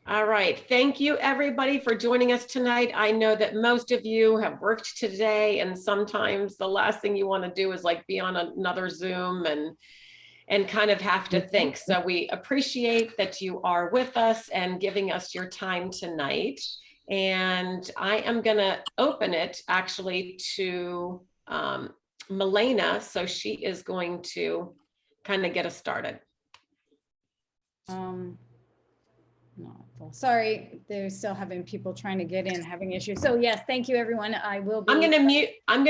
All right. Thank you, everybody, for joining us tonight. I know that most of you have worked today, and sometimes the last thing you want to do is like be on another Zoom and kind of have to think. So we appreciate that you are with us and giving us your time tonight. And I am going to open it actually to Malena. So she is going to kind of get us started. No, sorry, they're still having people trying to get in, having issues. So yes, thank you, everyone. I will be. I'm going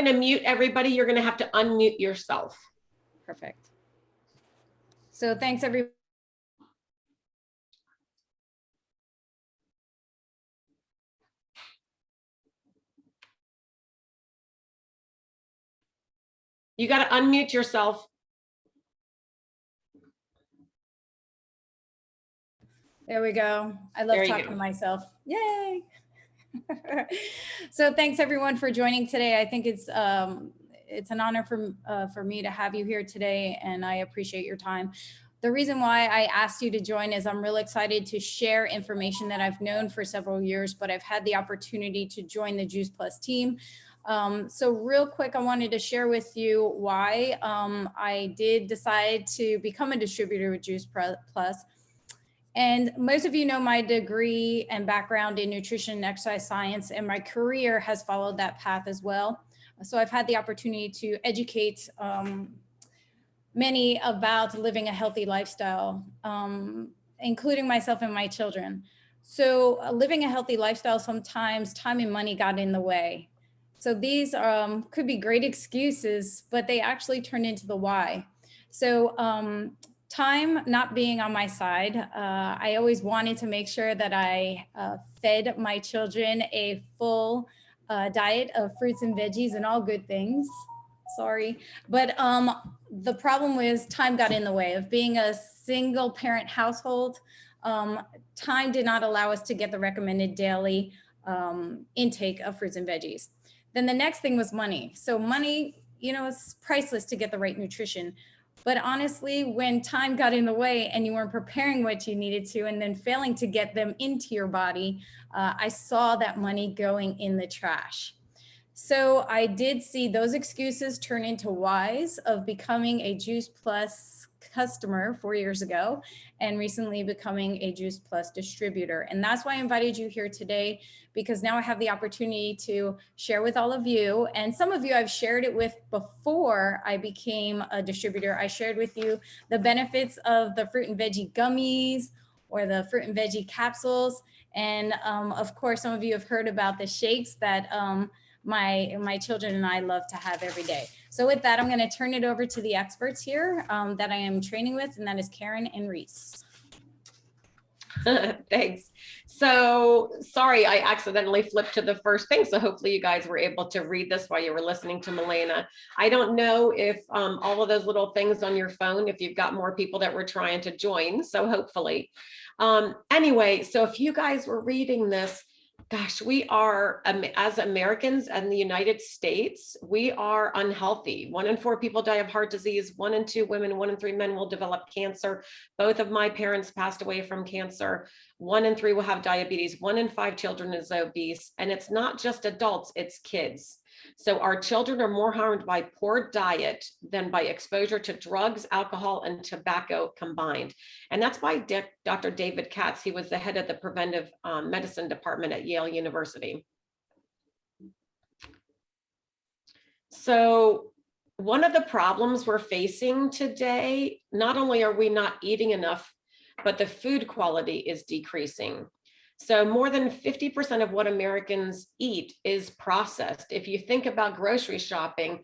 to mute everybody. You're going to have to unmute yourself. Perfect. So thanks, everybody. You got to unmute yourself. There we go. I love talking to myself. Yay. So thanks everyone for joining today. I think it's an honor for me to have you here today, and I appreciate your time. The reason why I asked you to join is I'm really excited to share information that I've known for several years, but I've had the opportunity to join the Juice Plus team. So real quick, I wanted to share with you why I did decide to become a distributor with Juice Plus. And most of you know my degree and background in nutrition and exercise science, and my career has followed that path as well. So I've had the opportunity to educate many about living a healthy lifestyle, including myself and my children. So living a healthy lifestyle, sometimes time and money got in the way. So these could be great excuses, but they actually turn into the why. So time not being on my side, I always wanted to make sure that I fed my children a full diet of fruits and veggies and all good things. Sorry. But the problem was time got in the way of being a single parent household. Time did not allow us to get the recommended daily intake of fruits and veggies. Then the next thing was money. So money, you know, it's priceless to get the right nutrition. But honestly, when time got in the way and you weren't preparing what you needed to, and then failing to get them into your body, I saw that money going in the trash. So I did see those excuses turn into whys of becoming a Juice Plus customer 4 years ago, and recently becoming a Juice Plus distributor. And that's why I invited you here today, because now I have the opportunity to share with all of you. And some of you I've shared it with before I became a distributor. I shared with you the benefits of the fruit and veggie gummies or the fruit and veggie capsules. And of course, some of you have heard about the shakes that my children and I love to have every day. So with that, I'm going to turn it over to the experts here that I am training with, and that is Karen and Reese. Thanks. So sorry, I accidentally flipped to the first thing. So hopefully you guys were able to read this while you were listening to Malena. I don't know if all of those little things on your phone, if you've got more people that were trying to join. So hopefully. Anyway, so if you guys were reading this, gosh, we are, as Americans and the United States, we are unhealthy. 1 in 4 people die of heart disease. 1 in 2 women, 1 in 3 men will develop cancer. Both of my parents passed away from cancer. 1 in 3 will have diabetes. 1 in 5 children is obese. And it's not just adults, it's kids. So our children are more harmed by poor diet than by exposure to drugs, alcohol, and tobacco combined. And that's by Dr. David Katz. He was the head of the preventive medicine department at Yale University. So one of the problems we're facing today, not only are we not eating enough, but the food quality is decreasing. So more than 50% of what Americans eat is processed. If you think about grocery shopping,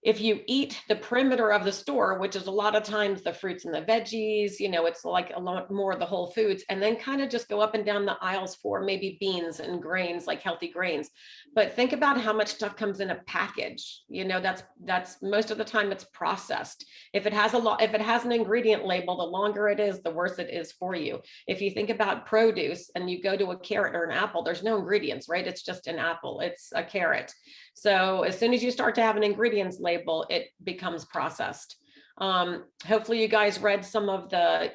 if you eat the perimeter of the store, which is a lot of times the fruits and the veggies, you know, it's like a lot more of the whole foods, and then kind of just go up and down the aisles for maybe beans and grains, like healthy grains. But think about how much stuff comes in a package. You know, that's most of the time it's processed. If it has an ingredient label, the longer it is, the worse it is for you. If you think about produce and you go to a carrot or an apple, there's no ingredients, right? It's just an apple, it's a carrot. So as soon as you start to have an ingredients label, it becomes processed. Hopefully you guys read some of the,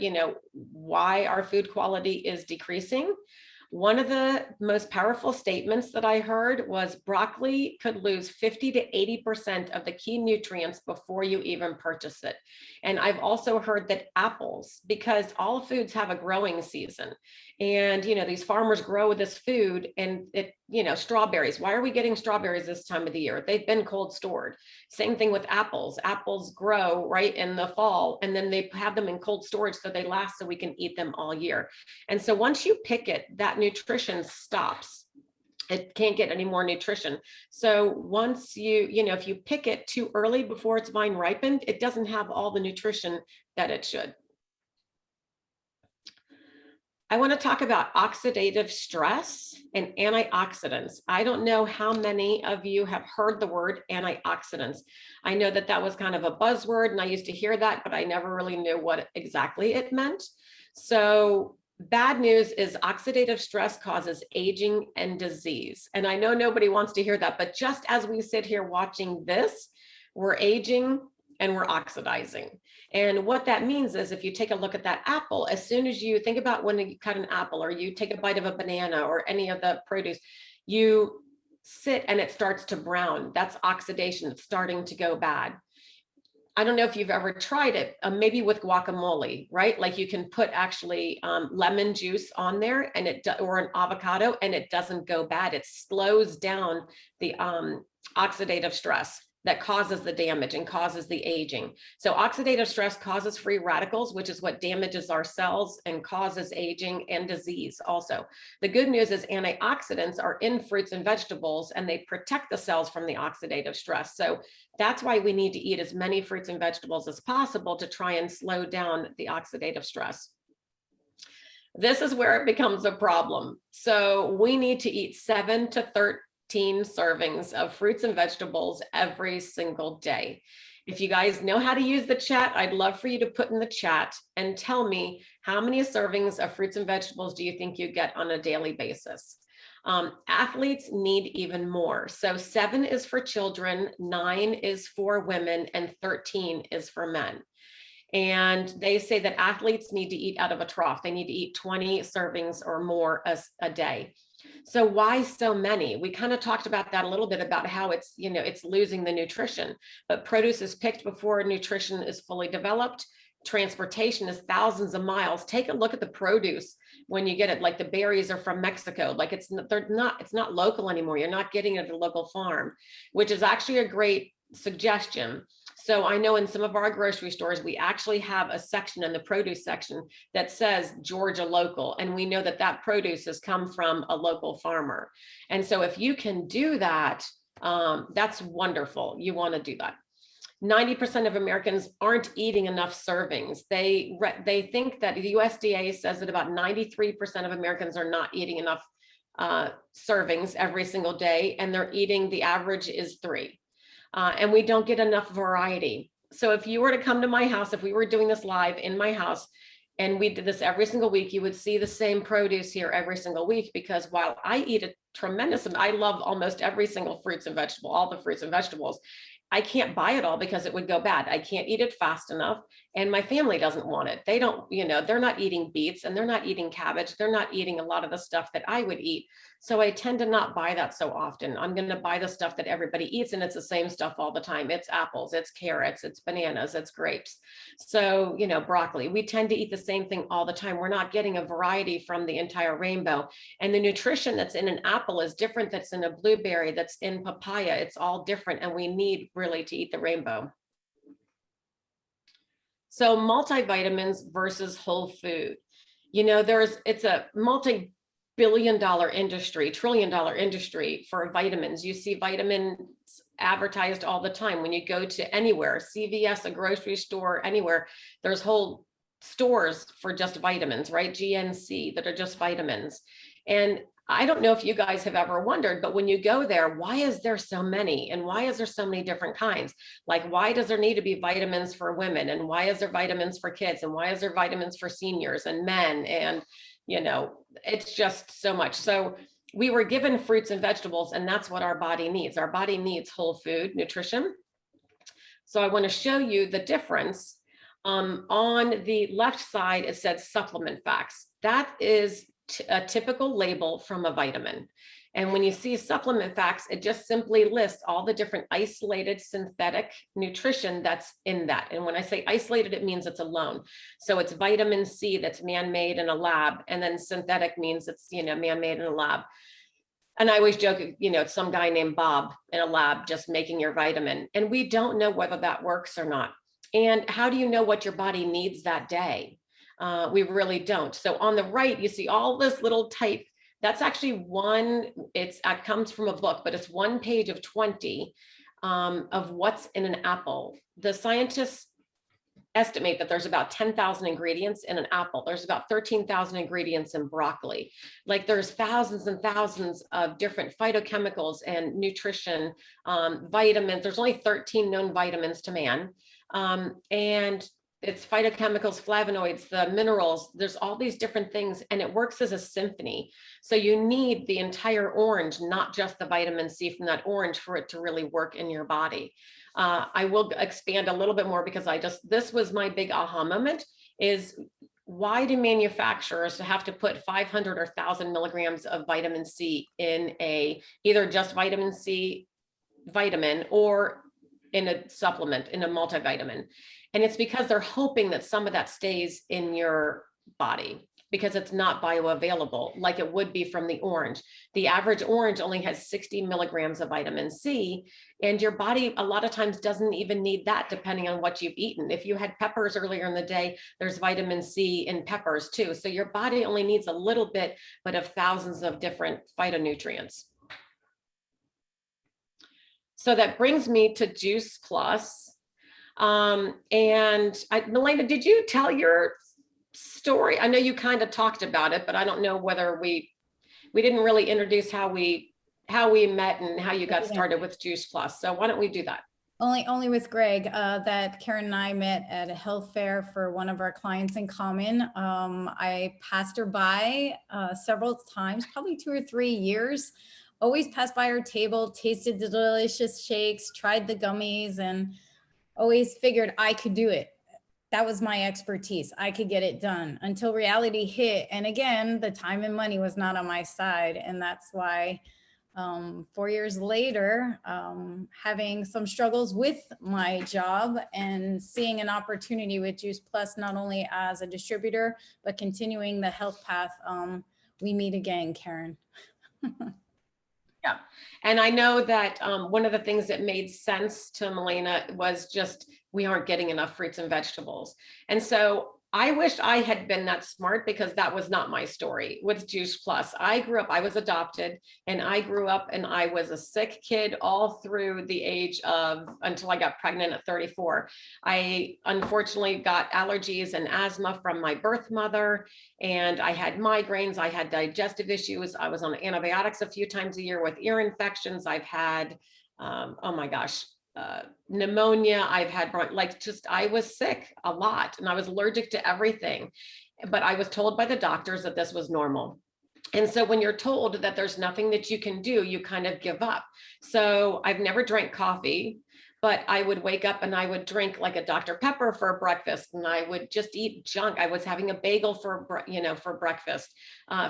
why our food quality is decreasing. One of the most powerful statements that I heard was broccoli could lose 50 to 80% of the key nutrients before you even purchase it. And I've also heard that apples, because all foods have a growing season. And, these farmers grow this food and strawberries. Why are we getting strawberries this time of the year? They've been cold stored. Same thing with apples. Apples grow right in the fall, and then they have them in cold storage so they last, so we can eat them all year. And so once you pick it, that nutrition stops. It can't get any more nutrition. So once if you pick it too early before it's vine ripened, it doesn't have all the nutrition that it should. I want to talk about oxidative stress and antioxidants. I don't know how many of you have heard the word antioxidants. I know that that was kind of a buzzword, and I used to hear that, but I never really knew what exactly it meant. So bad news is oxidative stress causes aging and disease. And I know nobody wants to hear that, but just as we sit here watching this, we're aging and we're oxidizing. And what that means is, if you take a look at that apple, as soon as you think about when you cut an apple or you take a bite of a banana or any of the produce, you sit and it starts to brown. That's oxidation. It's starting to go bad. I don't know if you've ever tried it, maybe with guacamole, right? Like you can put actually lemon juice on there and or an avocado, and it doesn't go bad. It slows down the oxidative stress that causes the damage and causes the aging. So oxidative stress causes free radicals, which is what damages our cells and causes aging and disease also. The good news is antioxidants are in fruits and vegetables, and they protect the cells from the oxidative stress. So that's why we need to eat as many fruits and vegetables as possible to try and slow down the oxidative stress. This is where it becomes a problem. So we need to eat 7 to 13 servings of fruits and vegetables every single day. If you guys know how to use the chat, I'd love for you to put in the chat and tell me how many servings of fruits and vegetables do you think you get on a daily basis? Athletes need even more. So 7 is for children, 9 is for women, and 13 is for men. And they say that athletes need to eat out of a trough. They need to eat 20 servings or more a day. So why so many? We kind of talked about that a little bit, about how it's, it's losing the nutrition, but produce is picked before nutrition is fully developed. Transportation is thousands of miles. Take a look at the produce when you get it. Like the berries are from Mexico. Like it's not local anymore. You're not getting it at a local farm, which is actually a great suggestion. So I know in some of our grocery stores, we actually have a section in the produce section that says Georgia local. And we know that that produce has come from a local farmer. And so if you can do that, that's wonderful. You want to do that. 90% of Americans aren't eating enough servings. They think that the USDA says that about 93% of Americans are not eating enough servings every single day. And they're eating, the average is 3. And we don't get enough variety. So if you were to come to my house, if we were doing this live in my house, and we did this every single week, you would see the same produce here every single week, because while I eat a tremendous amount, I love almost every single fruits and vegetable, all the fruits and vegetables. I can't buy it all because it would go bad. I can't eat it fast enough, and my family doesn't want it. They don't, they're not eating beets, and they're not eating cabbage. They're not eating a lot of the stuff that I would eat. So I tend to not buy that so often. I'm going to buy the stuff that everybody eats, and it's the same stuff all the time. It's apples, it's carrots, it's bananas, it's grapes. So, broccoli, we tend to eat the same thing all the time. We're not getting a variety from the entire rainbow. And the nutrition that's in an apple is different that's in a blueberry, that's in papaya. It's all different, and we need really to eat the rainbow. So multivitamins versus whole food. It's a multi-billion-dollar industry, trillion-dollar industry for vitamins. You see vitamins advertised all the time. When you go to anywhere, CVS, a grocery store, anywhere, there's whole stores for just vitamins, right? GNC, that are just vitamins. And I don't know if you guys have ever wondered, but when you go there, why is there so many? And why is there so many different kinds? Like, why does there need to be vitamins for women? And why is there vitamins for kids? And why is there vitamins for seniors and men? And, it's just so much. So we were given fruits and vegetables, and that's what our body needs. Our body needs whole food nutrition. So I want to show you the difference. On the left side, it said supplement facts. That is a typical label from a vitamin. And when you see supplement facts, it just simply lists all the different isolated synthetic nutrition that's in that. And when I say isolated, it means it's alone. So it's vitamin C that's man-made in a lab, and then synthetic means it's, man-made in a lab. And I always joke, it's some guy named Bob in a lab just making your vitamin. And we don't know whether that works or not. And how do you know what your body needs that day? We really don't. So on the right, you see all this little type. That's actually it comes from a book, but it's 1 page of 20 of what's in an apple. The scientists estimate that there's about 10,000 ingredients in an apple. There's about 13,000 ingredients in broccoli. Like there's thousands and thousands of different phytochemicals and nutrition, vitamins. There's only 13 known vitamins to man. And it's phytochemicals, flavonoids, the minerals, there's all these different things, and it works as a symphony. So you need the entire orange, not just the vitamin C from that orange, for it to really work in your body. I will expand a little bit more because this was my big aha moment, is why do manufacturers have to put 500 or 1,000 milligrams of vitamin C in either just vitamin C vitamin or in a supplement, in a multivitamin? And it's because they're hoping that some of that stays in your body, because it's not bioavailable like it would be from the orange. The average orange only has 60 milligrams of vitamin C, and your body a lot of times doesn't even need that, depending on what you've eaten. If you had peppers earlier in the day, there's vitamin C in peppers too. So your body only needs a little bit, but of thousands of different phytonutrients. So that brings me to Juice Plus. Malena, did you tell your story? I know you kind of talked about it, but I don't know whether we didn't really introduce how we met and how you got started with Juice Plus. So why don't we do that? Only with Greg, that Karen and I met at a health fair for one of our clients in common. I passed her by several times, probably 2 or 3 years. Always passed by her table, tasted the delicious shakes, tried the gummies, and always figured I could do it. That was my expertise. I could get it done, until reality hit. And again, the time and money was not on my side. And that's why 4 years later, having some struggles with my job and seeing an opportunity with Juice Plus, not only as a distributor, but continuing the health path, we meet again, Karen. Yeah. And I know that one of the things that made sense to Malena was just, we aren't getting enough fruits and vegetables. And so I wish I had been that smart, because that was not my story with Juice Plus. I was adopted, and I grew up and I was a sick kid all through the age of, until I got pregnant at 34. I unfortunately got allergies and asthma from my birth mother, and I had migraines. I had digestive issues. I was on antibiotics a few times a year with ear infections. I've had, pneumonia. I've had I was sick a lot, and I was allergic to everything, but I was told by the doctors that this was normal. And so when you're told that there's nothing that you can do, you kind of give up. So I've never drank coffee, but I would wake up and I would drink like a Dr. Pepper for breakfast, and I would just eat junk. I was having a bagel for breakfast.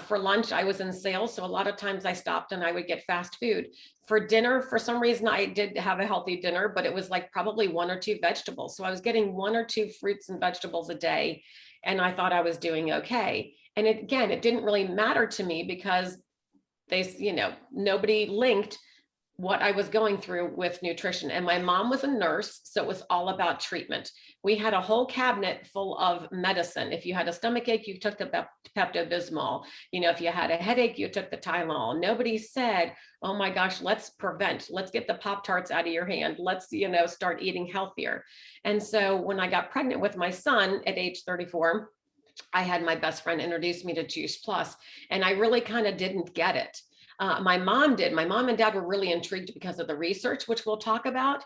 For lunch, I was in sales, so a lot of times I stopped and I would get fast food. For dinner, for some reason, I did have a healthy dinner, but it was like probably 1 or 2 vegetables. So I was getting 1 or 2 fruits and vegetables a day, and I thought I was doing okay. And it didn't really matter to me, because nobody linked what I was going through with nutrition. And my mom was a nurse, so it was all about treatment. We had a whole cabinet full of medicine. If you had a stomach ache, you took the Pepto-Bismol. If you had a headache, you took the Tylenol. Nobody said, oh my gosh, let's get the Pop-Tarts out of your hand. Let's, start eating healthier. And so when I got pregnant with my son at age 34, I had my best friend introduce me to Juice Plus, and I really kind of didn't get it. My mom did. My mom and dad were really intrigued because of the research, which we'll talk about.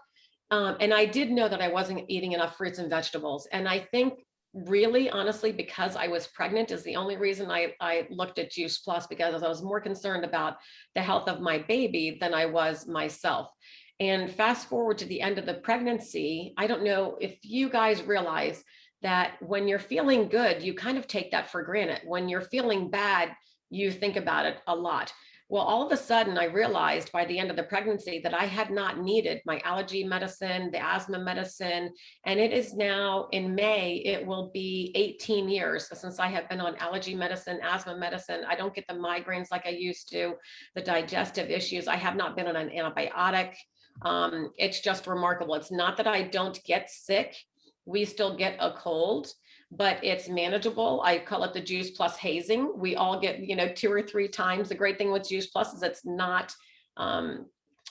And I did know that I wasn't eating enough fruits and vegetables. And I think really, honestly, because I was pregnant is the only reason I looked at Juice Plus, because I was more concerned about the health of my baby than I was myself. And fast forward to the end of the pregnancy, I don't know if you guys realize that when you're feeling good, you kind of take that for granted. When you're feeling bad, you think about it a lot. Well, all of a sudden, I realized by the end of the pregnancy that I had not needed my allergy medicine, the asthma medicine, and it is now in May, it will be 18 years since I have been on allergy medicine, asthma medicine. I don't get the migraines like I used to, the digestive issues. I have not been on an antibiotic. It's just remarkable. It's not that I don't get sick. We still get a cold, but it's manageable. I call it the Juice Plus hazing. We all get, 2 or 3 times. The great thing with Juice Plus is it's not,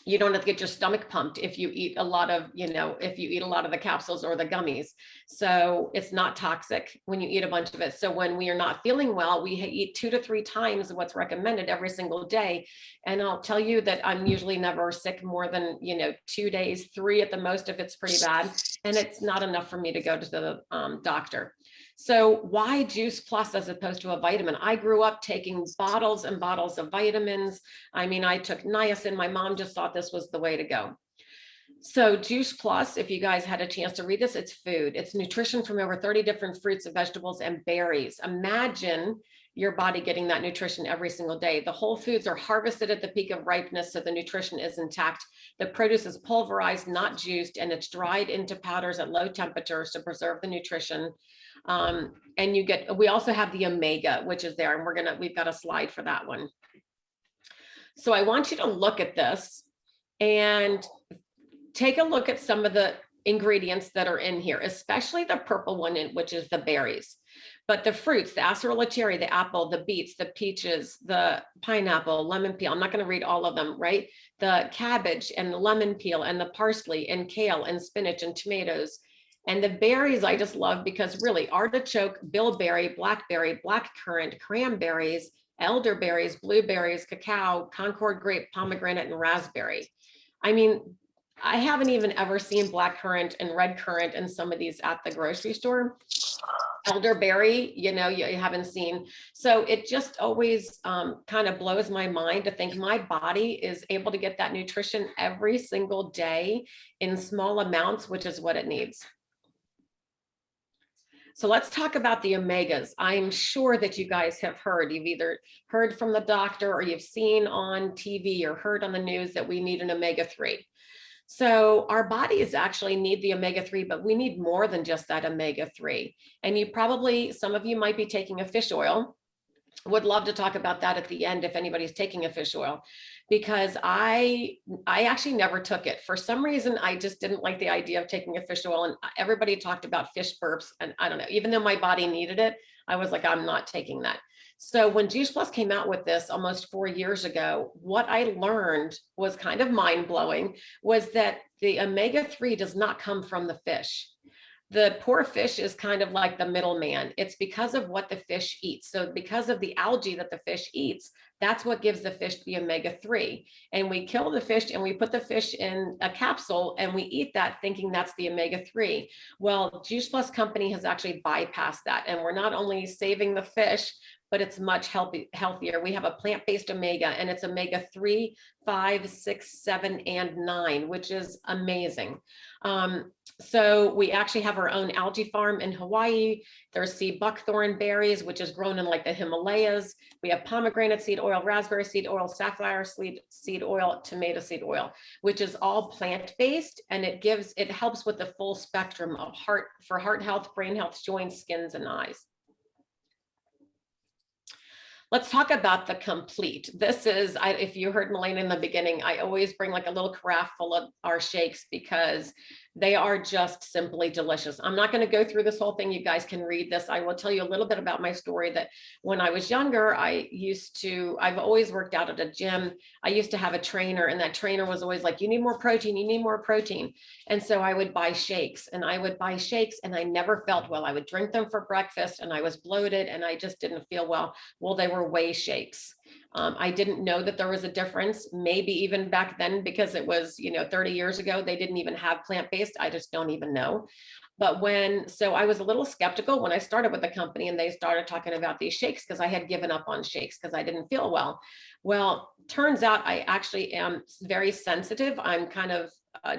you don't have to get your stomach pumped if you eat a lot of, if you eat a lot of the capsules or the gummies. So it's not toxic when you eat a bunch of it. So when we are not feeling well, we eat 2 to 3 times what's recommended every single day. And I'll tell you that I'm usually never sick more than, 2 days, 3 at the most if it's pretty bad. And it's not enough for me to go to the doctor. So why Juice Plus as opposed to a vitamin? I grew up taking bottles and bottles of vitamins. I mean, I took niacin. My mom just thought this was the way to go. So Juice Plus, if you guys had a chance to read this, it's food. It's nutrition from over 30 different fruits and vegetables and berries. Imagine your body getting that nutrition every single day. The whole foods are harvested at the peak of ripeness, so the nutrition is intact. The produce is pulverized, not juiced, and it's dried into powders at low temperatures to preserve the nutrition. And we also have the omega, which is there, and we've got a slide for that one. So I want you to look at this and take a look at some of the ingredients that are in here, especially the purple one, which is the berries. But the fruits, the acerola cherry, the apple, the beets, the peaches, the pineapple, lemon peel, I'm not going to read all of them, right? The cabbage and the lemon peel and the parsley and kale and spinach and tomatoes. And the berries I just love because really artichoke, bilberry, blackberry, blackcurrant, cranberries, elderberries, blueberries, cacao, Concord grape, pomegranate, and raspberry. I mean, I haven't even ever seen blackcurrant and red currant in some of these at the grocery store. Elderberry, you haven't seen. So it just always kind of blows my mind to think my body is able to get that nutrition every single day in small amounts, which is what it needs. So let's talk about the omegas. I'm sure that you guys have heard, you've either heard from the doctor or you've seen on TV or heard on the news that we need an omega-3. So our bodies actually need the omega-3, but we need more than just that omega-3. And some of you might be taking a fish oil. Would love to talk about that at the end if anybody's taking a fish oil, because I actually never took it. For some reason, I just didn't like the idea of taking a fish oil, and everybody talked about fish burps, and I don't know, even though my body needed it, I was like, I'm not taking that. So when Juice Plus came out with this almost 4 years ago, what I learned was kind of mind-blowing, was that the omega-3 does not come from the fish. The poor fish is kind of like the middleman. It's because of what the fish eats. So because of the algae that the fish eats, that's what gives the fish the omega-3. And we kill the fish and we put the fish in a capsule and we eat that thinking that's the omega-3. Well, Juice Plus Company has actually bypassed that. And we're not only saving the fish, but it's much healthier. We have a plant-based omega, and it's omega-3, 5, 6, 7, and 9, which is amazing. So we actually have our own algae farm in Hawaii. There's sea buckthorn berries, which is grown in like the Himalayas. We have pomegranate seed oil, raspberry seed oil, sapphire seed oil, tomato seed oil, which is all plant-based, and it helps with the full spectrum of heart health, brain health, joints, skins, and eyes. Let's talk about the complete. This is, if you heard Malena in the beginning, I always bring like a little carafe full of our shakes because they are just simply delicious. I'm not going to go through this whole thing. You guys can read this. I will tell you a little bit about my story, that when I was younger, I've always worked out at a gym. I used to have a trainer, and that trainer was always like, you need more protein, you need more protein. And so I would buy shakes and I never felt well. I would drink them for breakfast and I was bloated and I just didn't feel well. Well, they were whey shakes. I didn't know that there was a difference, maybe even back then, because it was, 30 years ago, they didn't even have plant-based. I just don't even know. But so I was a little skeptical when I started with the company and they started talking about these shakes, because I had given up on shakes because I didn't feel well. Well, turns out I actually am very sensitive. I'm kind of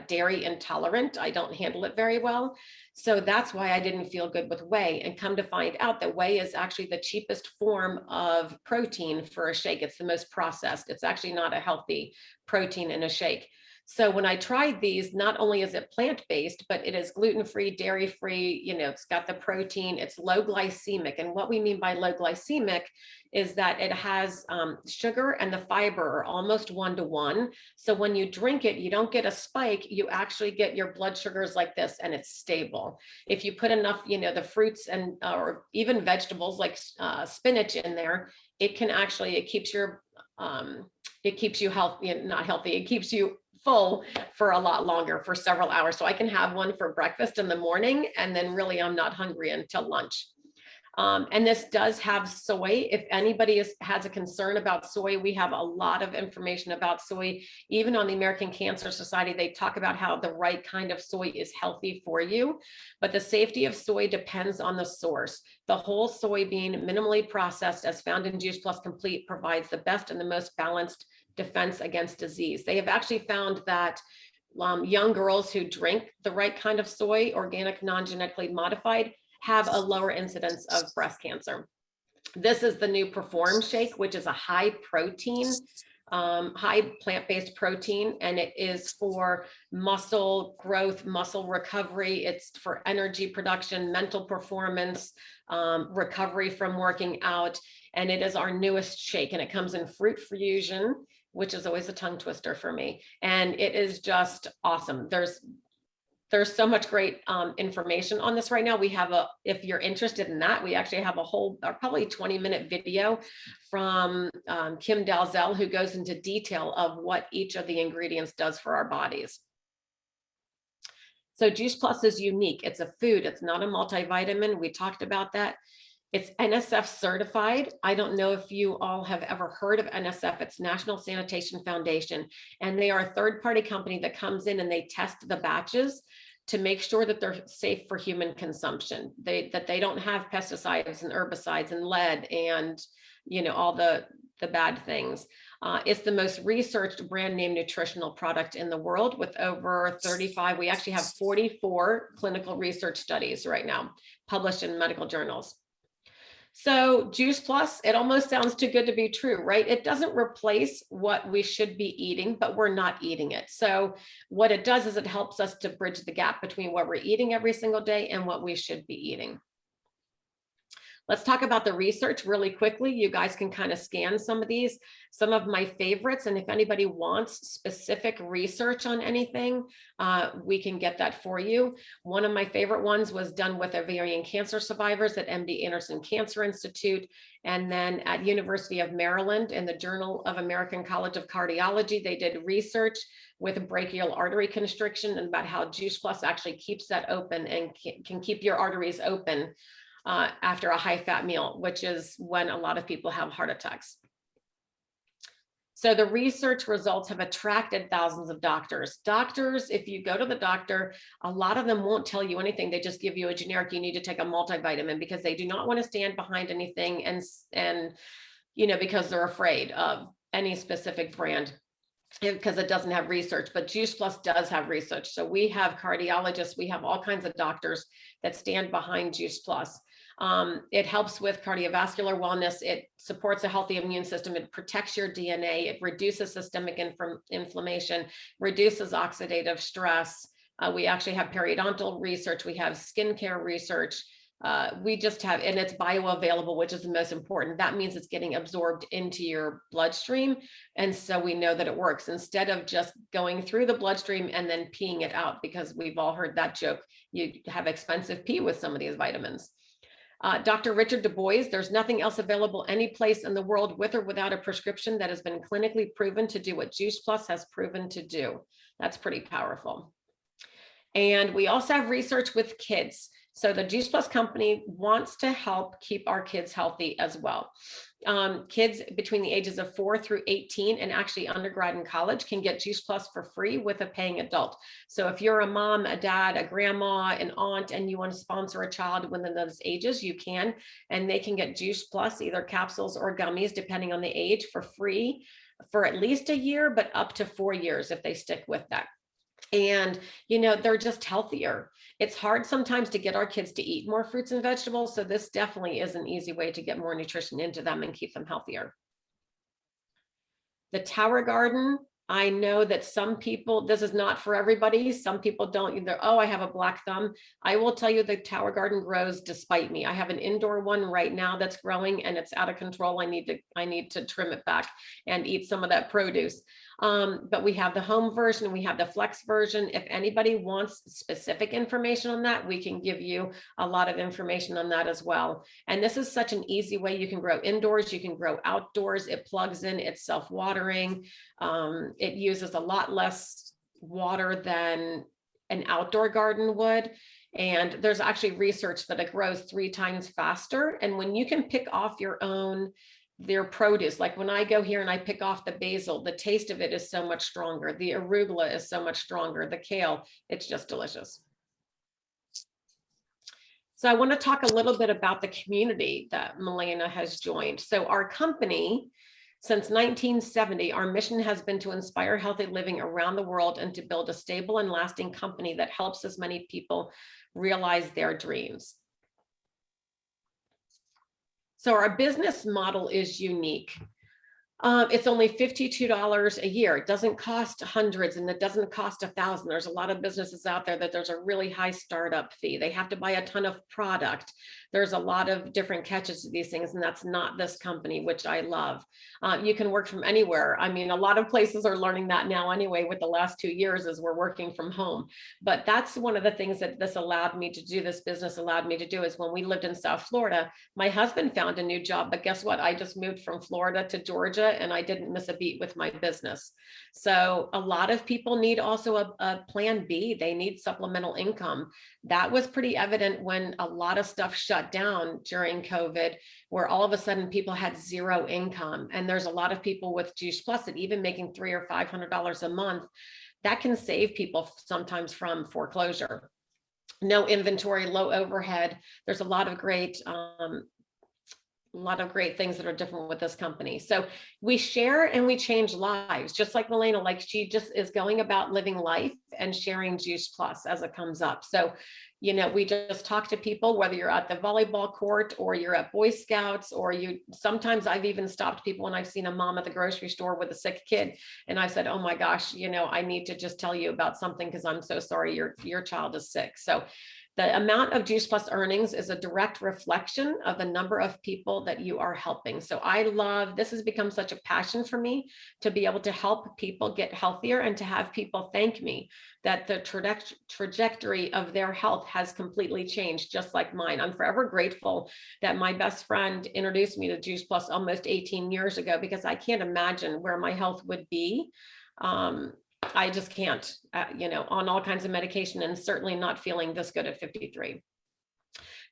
dairy intolerant. I don't handle it very well. So that's why I didn't feel good with whey, and come to find out that whey is actually the cheapest form of protein for a shake. It's the most processed. It's actually not a healthy protein in a shake. So when I tried these, not only is it plant-based, but it is gluten-free, dairy-free, it's got the protein, it's low glycemic. And what we mean by low glycemic is that it has sugar and the fiber are almost 1-to-1. So when you drink it, you don't get a spike, you actually get your blood sugars like this, and it's stable. If you put enough, the fruits and or even vegetables like spinach in there, it keeps you healthy, not healthy, it keeps you full for a lot longer, for several hours. So I can have one for breakfast in the morning, and then really I'm not hungry until lunch. And this does have soy. If anybody has a concern about soy, we have a lot of information about soy. Even on the American Cancer Society, they talk about how the right kind of soy is healthy for you. But the safety of soy depends on the source. The whole soybean, minimally processed, as found in Juice Plus Complete, provides the best and the most balanced defense against disease. They have actually found that young girls who drink the right kind of soy, organic, non-genetically modified, have a lower incidence of breast cancer. This is the new Perform Shake, which is a high protein, high plant-based protein, and it is for muscle growth, muscle recovery. It's for energy production, mental performance, recovery from working out. And it is our newest shake, and it comes in fruit fusion, which is always a tongue twister for me. And it is just awesome. There's so much great information on this right now. We have if you're interested in that, we actually have a whole, probably 20-minute video from Kim Dalzell, who goes into detail of what each of the ingredients does for our bodies. So Juice Plus is unique. It's a food. It's not a multivitamin. We talked about that. It's NSF certified. I don't know if you all have ever heard of NSF. It's National Sanitation Foundation, and they are a third-party company that comes in and they test the batches to make sure that they're safe for human consumption. That they don't have pesticides and herbicides and lead and all the bad things. It's the most researched brand name nutritional product in the world, with over 35. We actually have 44 clinical research studies right now published in medical journals. So Juice Plus, it almost sounds too good to be true, right? It doesn't replace what we should be eating, but we're not eating it. So what it does is it helps us to bridge the gap between what we're eating every single day and what we should be eating. Let's talk about the research really quickly. You guys can kind of scan some of these, some of my favorites. And if anybody wants specific research on anything, we can get that for you. One of my favorite ones was done with ovarian cancer survivors at MD Anderson Cancer Institute. And then at University of Maryland, in the Journal of American College of Cardiology, they did research with brachial artery constriction and about how Juice Plus actually keeps that open and can keep your arteries open after a high fat meal, which is when a lot of people have heart attacks. So the research results have attracted thousands of doctors. Doctors, if you go to the doctor, a lot of them won't tell you anything. They just give you a generic, you need to take a multivitamin, because they do not want to stand behind anything and because they're afraid of any specific brand, because it doesn't have research. But Juice Plus does have research. So we have cardiologists, we have all kinds of doctors that stand behind Juice Plus. It helps with cardiovascular wellness. It supports a healthy immune system. It protects your DNA. It reduces systemic inflammation, reduces oxidative stress. We actually have periodontal research. We have skincare research. We just have, and it's bioavailable, which is the most important. That means it's getting absorbed into your bloodstream. And so we know that it works instead of just going through the bloodstream and then peeing it out, because we've all heard that joke. You have expensive pee with some of these vitamins. Dr. Richard Du Bois, there's nothing else available any place in the world with or without a prescription that has been clinically proven to do what Juice Plus has proven to do. That's pretty powerful. And we also have research with kids. So the Juice Plus company wants to help keep our kids healthy as well. Kids between the ages of 4 through 18 and actually undergrad and college can get Juice Plus for free with a paying adult. So if you're a mom, a dad, a grandma, an aunt, and you want to sponsor a child within those ages, you can, and they can get Juice Plus, either capsules or gummies, depending on the age, for free for at least a year, but up to 4 years if they stick with that. And, they're just healthier. It's hard sometimes to get our kids to eat more fruits and vegetables. So this definitely is an easy way to get more nutrition into them and keep them healthier. The Tower Garden, I know that some people, this is not for everybody. Some people don't either. Oh, I have a black thumb. I will tell you the Tower Garden grows despite me. I have an indoor one right now that's growing and it's out of control. I need to trim it back and eat some of that produce. But we have the home version, we have the flex version. If anybody wants specific information on that, we can give you a lot of information on that as well. And this is such an easy way. You can grow indoors, you can grow outdoors. It plugs in, it's self-watering. It uses a lot less water than an outdoor garden would. And there's actually research that it grows 3 times faster. And when you can pick off their produce, like when I go here and I pick off the basil, the taste of it is so much stronger. The arugula is so much stronger. The kale, it's just delicious. So I want to talk a little bit about the community that Malena has joined. So our company, since 1970, our mission has been to inspire healthy living around the world and to build a stable and lasting company that helps as many people realize their dreams. So our business model is unique. It's only $52 a year. It doesn't cost hundreds and it doesn't cost 1,000. There's a lot of businesses out there that there's a really high startup fee. They have to buy a ton of product. There's a lot of different catches to these things, and that's not this company, which I love. You can work from anywhere. I mean, a lot of places are learning that now anyway with the last 2 years as we're working from home. But that's one of the things that this business allowed me to do is when we lived in South Florida, my husband found a new job, but guess what? I just moved from Florida to Georgia and I didn't miss a beat with my business. So a lot of people need also a plan B. They need supplemental income. That was pretty evident when a lot of stuff shut down during COVID, where all of a sudden people had zero income. And there's a lot of people with Juice Plus that even making $300 or $500 a month, that can save people sometimes from foreclosure. No inventory, low overhead. There's a lot of great things that are different with this company. So we share and we change lives, just like Malena, like she just is going about living life and sharing Juice Plus as it comes up. So, we just talk to people, whether you're at the volleyball court or you're at Boy Scouts, or sometimes I've even stopped people when I've seen a mom at the grocery store with a sick kid. And I said, oh my gosh, I need to just tell you about something because I'm so sorry your child is sick. So the amount of Juice Plus earnings is a direct reflection of the number of people that you are helping. So this has become such a passion for me to be able to help people get healthier and to have people thank me that the trajectory of their health has completely changed, just like mine. I'm forever grateful that my best friend introduced me to Juice Plus almost 18 years ago, because I can't imagine where my health would be. I just can't, on all kinds of medication, and certainly not feeling this good at 53.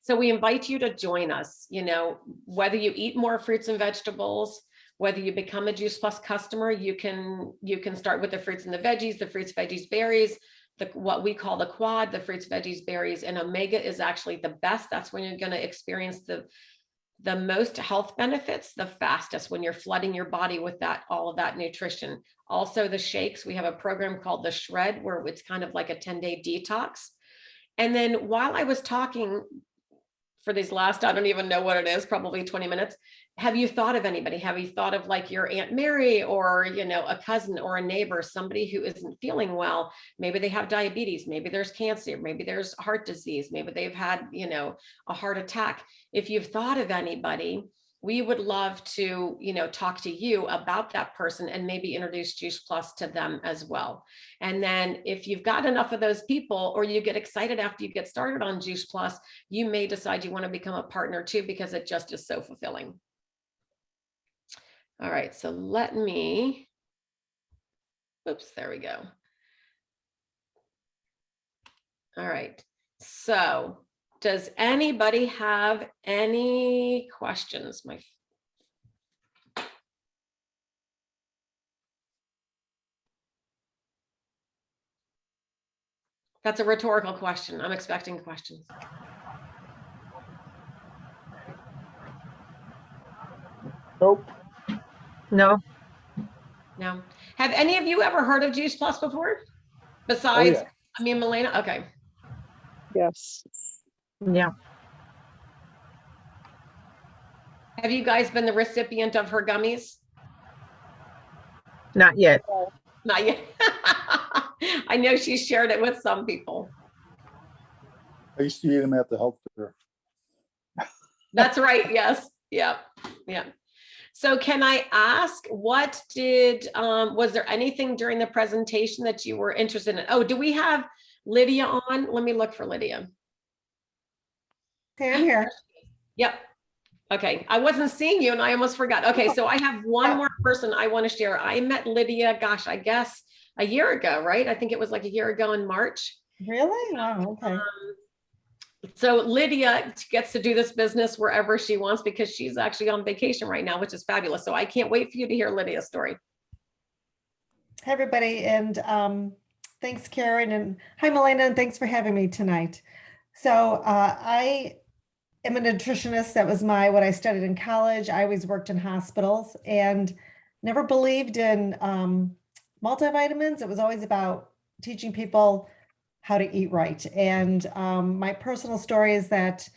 So we invite you to join us, whether you eat more fruits and vegetables, whether you become a Juice Plus customer, you can start with the fruits and the veggies, veggies, berries, what we call the quad, the fruits, veggies, berries, and omega is actually the best. That's when you're going to experience the most health benefits the fastest, when you're flooding your body with all of that nutrition. Also the shakes, we have a program called the Shred, where it's kind of like a 10-day detox. And then while I was talking for these last, I don't even know what it is, probably 20 minutes, have you thought of anybody? Have you thought of like your Aunt Mary, or, a cousin or a neighbor, somebody who isn't feeling well? Maybe they have diabetes, maybe there's cancer, maybe there's heart disease, maybe they've had, a heart attack. If you've thought of anybody, we would love to, talk to you about that person and maybe introduce Juice Plus to them as well. And then if you've got enough of those people, or you get excited after you get started on Juice Plus, you may decide you want to become a partner too, because it just is so fulfilling. All right, so there we go. All right, so does anybody have any questions? That's a rhetorical question. I'm expecting questions. Nope. No. No. Have any of you ever heard of Juice Plus before? Besides, yeah. I mean, Malena, okay. Yes. Yeah. Have you guys been the recipient of her gummies? Not yet. Not yet. I know she shared it with some people. I used to eat them at the health fair. That's right. Yes. Yeah. Yeah. So can I ask, what did, was there anything during the presentation that you were interested in? Oh, do we have Lydia on? Let me look for Lydia. Okay, I'm here. Yep. Okay. I wasn't seeing you and I almost forgot. Okay. So I have one more person I want to share. I met Lydia, gosh, I guess a year ago, right? I think it was like a year ago in March. Really? Wow, okay. So Lydia gets to do this business wherever she wants because she's actually on vacation right now, which is fabulous. So I can't wait for you to hear Lydia's story. Hi, everybody, and thanks, Karen, and hi, Malena, and thanks for having me tonight. So I am a nutritionist. That was what I studied in college. I always worked in hospitals and never believed in multivitamins. It was always about teaching people how to eat right. And my personal story is that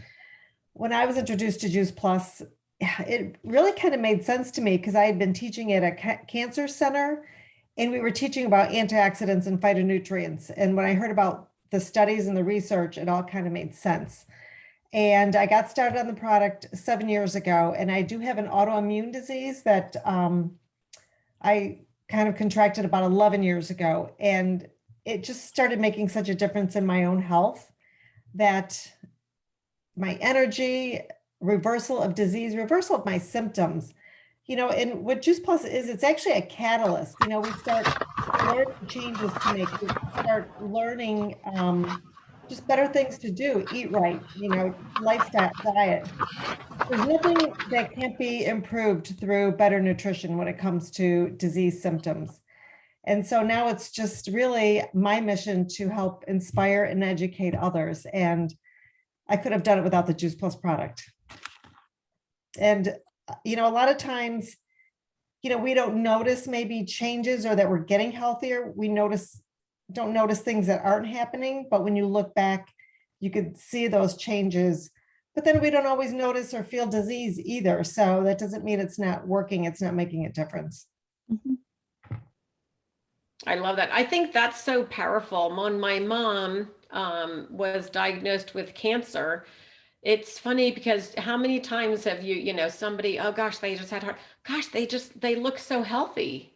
when I was introduced to Juice Plus, it really kind of made sense to me because I had been teaching at a cancer center and we were teaching about antioxidants and phytonutrients. And when I heard about the studies and the research, it all kind of made sense. And I got started on the product 7 years ago. And I do have an autoimmune disease that I kind of contracted about 11 years ago. And it just started making such a difference in my own health that my energy, reversal of disease, reversal of my symptoms, and what Juice Plus is, it's actually a catalyst. We start learning changes to make, we start learning just better things to do, eat right, lifestyle, diet. There's nothing that can't be improved through better nutrition when it comes to disease symptoms. And so now it's just really my mission to help inspire and educate others. And I could have done it without the Juice Plus product. And, a lot of times, we don't notice maybe changes or that we're getting healthier. We don't notice things that aren't happening. But when you look back, you could see those changes. But then we don't always notice or feel disease either. So that doesn't mean it's not working. It's not making a difference. Mm-hmm. I love that. I think that's so powerful. When my mom was diagnosed with cancer, it's funny because how many times have you, somebody, oh gosh, they just had heart, gosh, they look so healthy,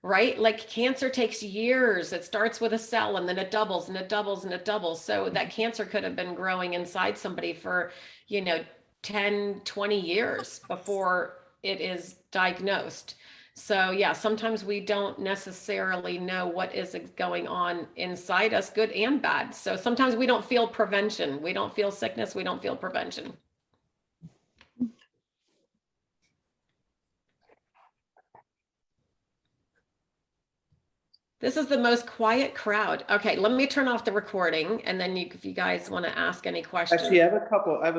right? Like cancer takes years. It starts with a cell and then it doubles and it doubles and it doubles. So that cancer could have been growing inside somebody for, 10, 20 years before it is diagnosed. So yeah, sometimes we don't necessarily know what is going on inside us, good and bad. So sometimes we don't feel prevention. We don't feel sickness. We don't feel prevention. This is the most quiet crowd. Okay, let me turn off the recording and then if you guys want to ask any questions. Actually, I have a couple.